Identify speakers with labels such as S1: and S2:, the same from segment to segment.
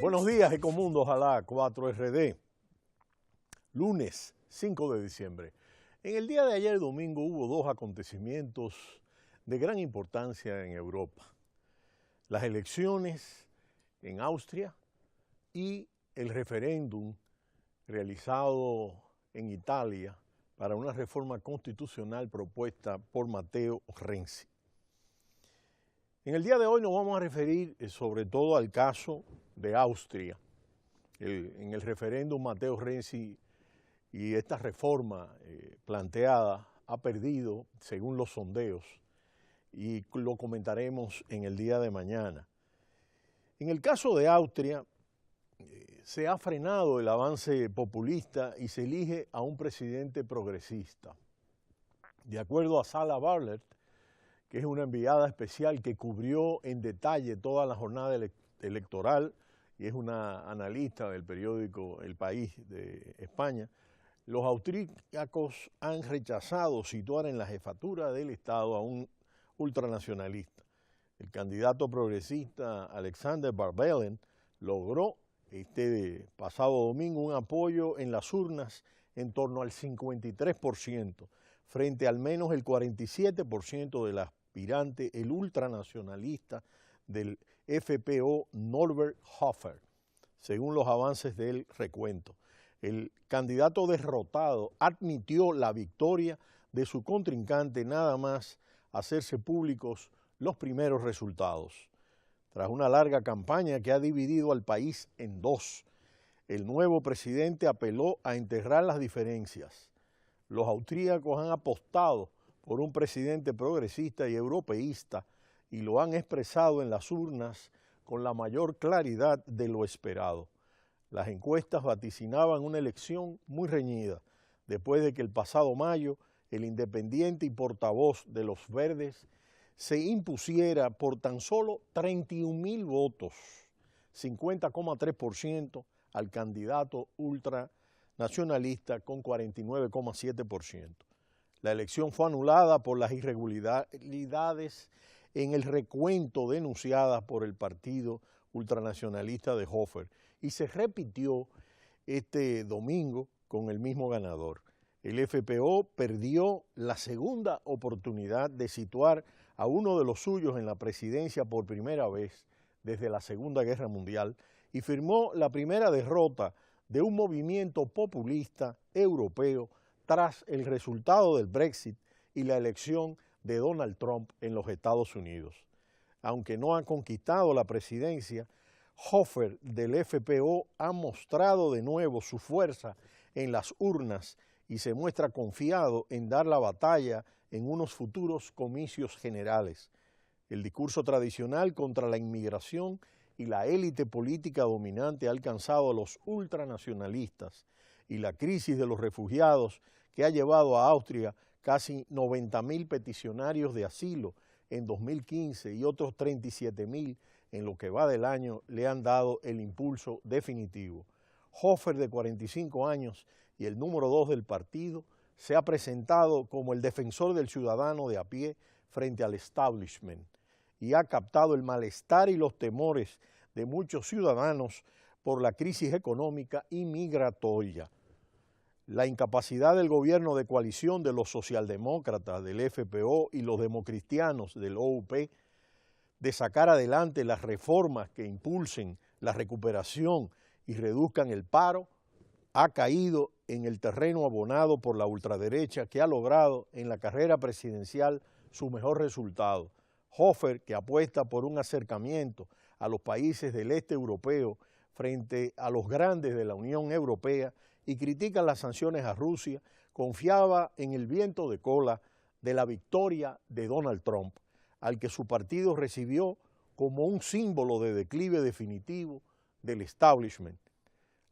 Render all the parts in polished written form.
S1: Buenos días, Ecomundo, ojalá 4RD, lunes 5 de diciembre. En el día de ayer, domingo, hubo dos acontecimientos de gran importancia en Europa. Las elecciones en Austria y el referéndum realizado en Italia para una reforma constitucional propuesta por Matteo Renzi. En el día de hoy nos vamos a referir sobre todo al caso de Austria. En el referéndum Matteo Renzi y esta reforma planteada ha perdido según los sondeos y lo comentaremos en el día de mañana. En el caso de Austria se ha frenado el avance populista y se elige a un presidente progresista. De acuerdo a Sala Barlett, que es una enviada especial que cubrió en detalle toda la jornada electoral y es una analista del periódico El País de España, los austríacos han rechazado situar en la jefatura del Estado a un ultranacionalista. El candidato progresista Alexander Van der Bellen logró este pasado domingo un apoyo en las urnas en torno al 53%, frente al menos el 47% del aspirante, el ultranacionalista del FPO Norbert Hofer, según los avances del recuento. El candidato derrotado admitió la victoria de su contrincante nada más hacerse públicos los primeros resultados. Tras una larga campaña que ha dividido al país en dos, el nuevo presidente apeló a enterrar las diferencias. Los austríacos han apostado por un presidente progresista y europeísta y lo han expresado en las urnas con la mayor claridad de lo esperado. Las encuestas vaticinaban una elección muy reñida, después de que el pasado mayo el independiente y portavoz de los Verdes se impusiera por tan solo 31,000 votos, 50,3%, al candidato ultranacionalista con 49,7%. La elección fue anulada por las irregularidades en el recuento denunciadas por el partido ultranacionalista de Hofer y se repitió este domingo con el mismo ganador. El FPO perdió la segunda oportunidad de situar a uno de los suyos en la presidencia por primera vez desde la Segunda Guerra Mundial y firmó la primera derrota de un movimiento populista europeo tras el resultado del Brexit y la elección de Donald Trump en los Estados Unidos. Aunque no ha conquistado la presidencia, Hofer del FPO ha mostrado de nuevo su fuerza en las urnas y se muestra confiado en dar la batalla en unos futuros comicios generales. El discurso tradicional contra la inmigración y la élite política dominante ha alcanzado a los ultranacionalistas y la crisis de los refugiados que ha llevado a Austria casi 90,000 peticionarios de asilo en 2015 y otros 37,000 en lo que va del año le han dado el impulso definitivo. Hofer, de 45 años y el número 2 del partido, se ha presentado como el defensor del ciudadano de a pie frente al establishment y ha captado el malestar y los temores de muchos ciudadanos por la crisis económica y migratoria. La incapacidad del gobierno de coalición de los socialdemócratas del FPO y los democristianos del OUP de sacar adelante las reformas que impulsen la recuperación y reduzcan el paro ha caído en el terreno abonado por la ultraderecha que ha logrado en la carrera presidencial su mejor resultado. Hofer, que apuesta por un acercamiento a los países del este europeo frente a los grandes de la Unión Europea y critica las sanciones a Rusia, confiaba en el viento de cola de la victoria de Donald Trump, al que su partido recibió como un símbolo de declive definitivo del establishment.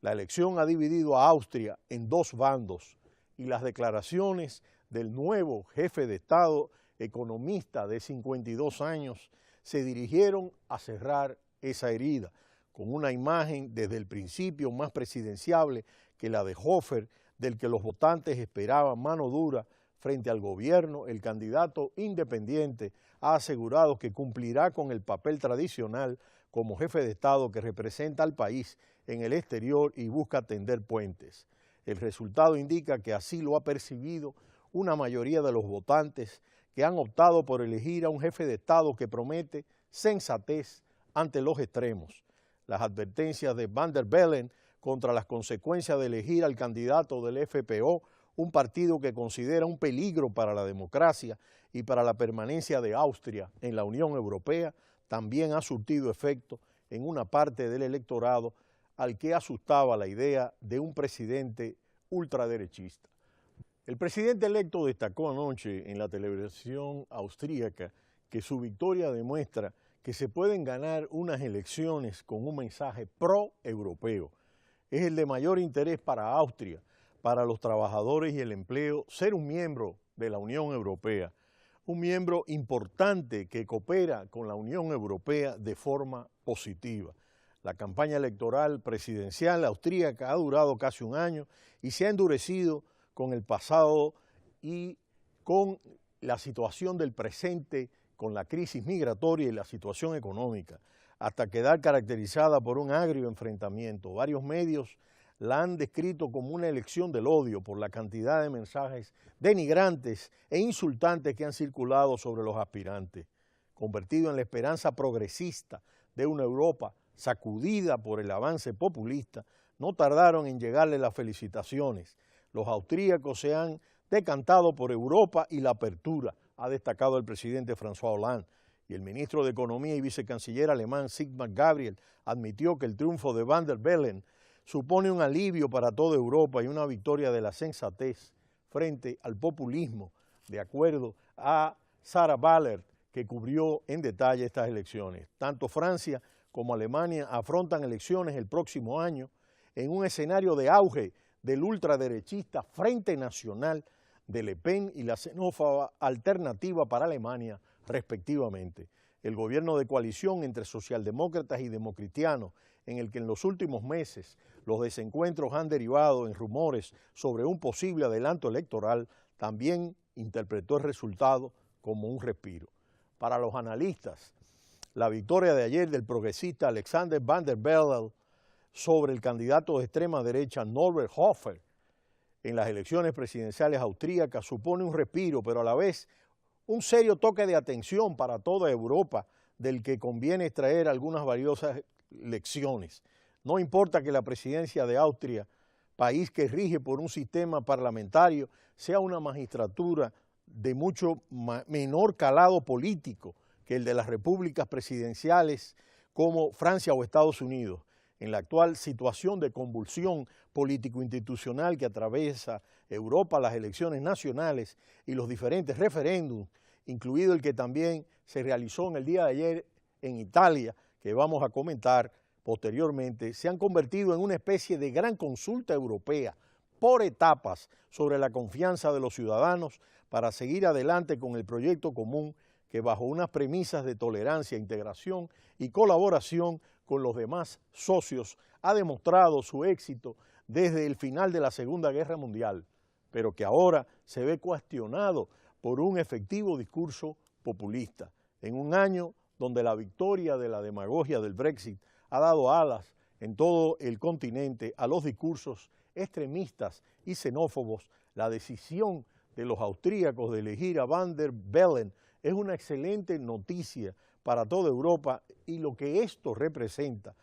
S1: La elección ha dividido a Austria en dos bandos y las declaraciones del nuevo jefe de Estado, economista de 52 años, se dirigieron a cerrar esa herida, con una imagen desde el principio más presidenciable que la de Hofer, del que los votantes esperaban mano dura frente al gobierno. El candidato independiente ha asegurado que cumplirá con el papel tradicional como jefe de Estado que representa al país en el exterior y busca tender puentes. El resultado indica que así lo ha percibido una mayoría de los votantes que han optado por elegir a un jefe de Estado que promete sensatez ante los extremos. Las advertencias de Van der Bellen contra las consecuencias de elegir al candidato del FPÖ, un partido que considera un peligro para la democracia y para la permanencia de Austria en la Unión Europea, también ha surtido efecto en una parte del electorado al que asustaba la idea de un presidente ultraderechista. El presidente electo destacó anoche en la televisión austríaca que su victoria demuestra que se pueden ganar unas elecciones con un mensaje pro-europeo. Es el de mayor interés para Austria, para los trabajadores y el empleo, ser un miembro de la Unión Europea, un miembro importante que coopera con la Unión Europea de forma positiva. La campaña electoral presidencial austríaca ha durado casi un año y se ha endurecido con el pasado y con la situación del presente, con la crisis migratoria y la situación económica, hasta quedar caracterizada por un agrio enfrentamiento. Varios medios la han descrito como una elección del odio por la cantidad de mensajes denigrantes e insultantes que han circulado sobre los aspirantes. Convertido en la esperanza progresista de una Europa sacudida por el avance populista, no tardaron en llegarle las felicitaciones. Los austríacos se han decantado por Europa y la apertura, ha destacado el presidente François Hollande, y el ministro de Economía y vicecanciller alemán Sigmar Gabriel admitió que el triunfo de Van der Bellen supone un alivio para toda Europa y una victoria de la sensatez frente al populismo, de acuerdo a Sarah Ballert, que cubrió en detalle estas elecciones. Tanto Francia como Alemania afrontan elecciones el próximo año en un escenario de auge del ultraderechista Frente Nacional de Le Pen y la xenófoba Alternativa para Alemania, respectivamente. El gobierno de coalición entre socialdemócratas y democristianos, en el que en los últimos meses los desencuentros han derivado en rumores sobre un posible adelanto electoral, también interpretó el resultado como un respiro. Para los analistas, la victoria de ayer del progresista Alexander Van der Bellen sobre el candidato de extrema derecha Norbert Hofer en las elecciones presidenciales austríacas supone un respiro, pero a la vez un serio toque de atención para toda Europa, del que conviene extraer algunas valiosas lecciones. No importa que la presidencia de Austria, país que rige por un sistema parlamentario, sea una magistratura de mucho menor calado político que el de las repúblicas presidenciales como Francia o Estados Unidos. En la actual situación de convulsión político-institucional que atraviesa Europa, las elecciones nacionales y los diferentes referéndums, incluido el que también se realizó en el día de ayer en Italia, que vamos a comentar posteriormente, se han convertido en una especie de gran consulta europea por etapas sobre la confianza de los ciudadanos para seguir adelante con el proyecto común que bajo unas premisas de tolerancia, integración y colaboración con los demás socios ha demostrado su éxito desde el final de la Segunda Guerra Mundial, pero que ahora se ve cuestionado por un efectivo discurso populista. En un año donde la victoria de la demagogia del Brexit ha dado alas en todo el continente a los discursos extremistas y xenófobos, la decisión de los austríacos de elegir a Van der Bellen es una excelente noticia para toda Europa y lo que esto representa.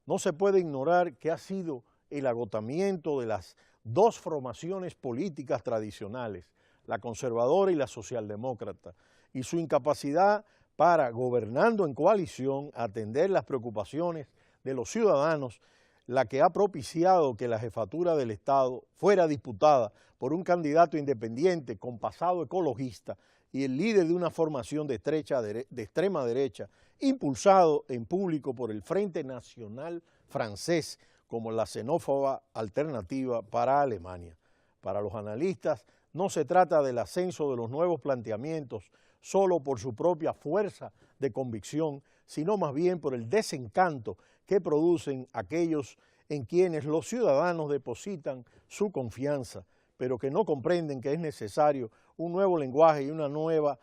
S1: No se puede ignorar que ha sido el agotamiento de las dos formaciones políticas tradicionales, la conservadora y la socialdemócrata, y su incapacidad para, gobernando en coalición, atender las preocupaciones de los ciudadanos, la que ha propiciado que la jefatura del Estado fuera disputada por un candidato independiente con pasado ecologista y el líder de una formación de extrema derecha, impulsado en público por el Frente Nacional francés como la xenófoba Alternativa para Alemania. Para los analistas, no se trata del ascenso de los nuevos planteamientos solo por su propia fuerza de convicción, sino más bien por el desencanto que producen aquellos en quienes los ciudadanos depositan su confianza, pero que no comprenden que es necesario un nuevo lenguaje y una nueva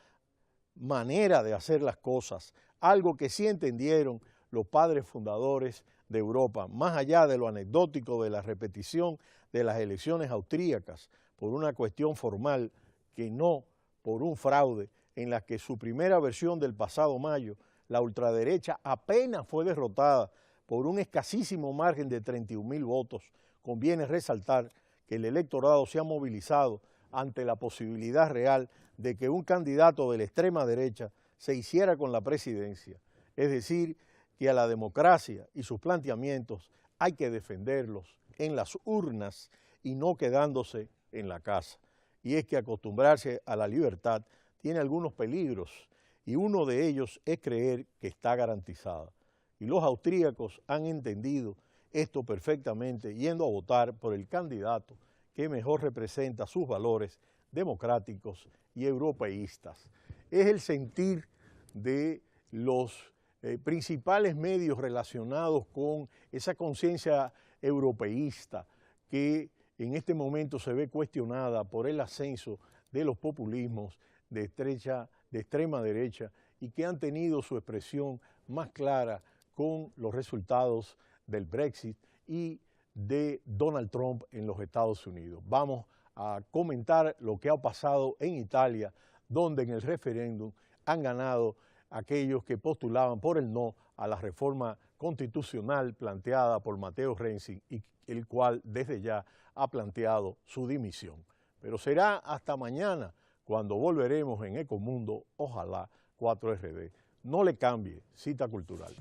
S1: manera de hacer las cosas, algo que sí entendieron los padres fundadores de Europa, más allá de lo anecdótico de la repetición de las elecciones austríacas por una cuestión formal que no por un fraude en la que su primera versión del pasado mayo, la ultraderecha apenas fue derrotada por un escasísimo margen de 31.000 votos. Conviene resaltar que el electorado se ha movilizado ante la posibilidad real de que un candidato de la extrema derecha se hiciera con la presidencia, es decir, que a la democracia y sus planteamientos hay que defenderlos en las urnas y no quedándose en la casa. Y es que acostumbrarse a la libertad tiene algunos peligros y uno de ellos es creer que está garantizada. Y los austríacos han entendido esto perfectamente yendo a votar por el candidato que mejor representa sus valores democráticos y europeístas. Es el sentir de los principales medios relacionados con esa conciencia europeísta que en este momento se ve cuestionada por el ascenso de los populismos de extrema derecha y que han tenido su expresión más clara con los resultados del Brexit y de Donald Trump en los Estados Unidos. Vamos a comentar lo que ha pasado en Italia, donde en el referéndum han ganado aquellos que postulaban por el no a la reforma constitucional planteada por Matteo Renzi y el cual desde ya ha planteado su dimisión. Pero será hasta mañana cuando volveremos en Ecomundo, ojalá 4RD. No le cambie, Cita Cultural.